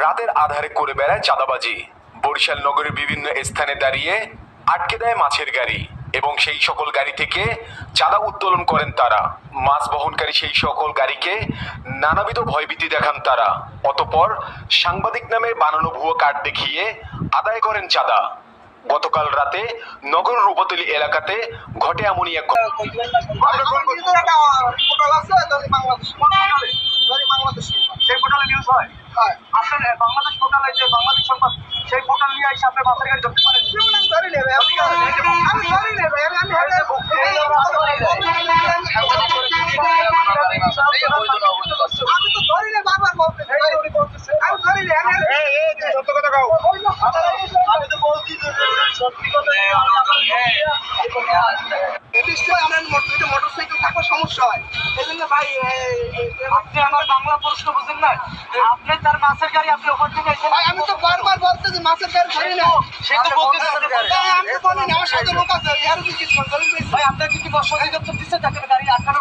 রাতের আধারে করে বেড়ায় চাঁদাবাজি। বরিশাল নগরের বিভিন্ন স্থানে দাঁড়িয়ে আটকে দেয় মাছের গাড়ি এবং সেই সকল গাড়ি থেকে চাঁদা উত্তোলন করেন তারা। মাছ বহনকারী সেই সকল গাড়িকে নানাবিধ ভয়ভীতি দেখান তারা। অতঃপর সাংবাদিক নামে বানানো ভুয়ো কার্ড দেখিয়ে আদায় করেন চাঁদা। গতকাল রাতে নগর রূপতলী এলাকাতে ঘটে এমনই এক সেই পোর্টালে নিউজ হয়। আসলে বাংলাদেশ পোর্টালে যে বাংলাদেশ সংবাদ সেই পোর্টাল নিয়ে এসে আপনি মাছের গাড়ি ধরতে পারেন। আমি তো ধরি না, বারবার বলতেছি আমি ধরি না। সত্য কথা কাও, আমি তো বলছি সত্যি কথা। মোটরসাইকেল থাকলে সমস্যা হয়, এই জন্য ভাই আপনি আমার বাংলা প্রশ্ন বুঝেন না। আপনি তার মাছের গাড়ি আপনি ওখান থেকে এসে, আমি তো বারবার বলতেছি মাছের গাড়ি ধরি না, সে তো বলতেছে আমি তো বলি না, আমার সাথে লোক আছে ভাই। আপনার কি বর্ষা অধিদপ্তর দিচ্ছে তাকে গাড়ি আটকানো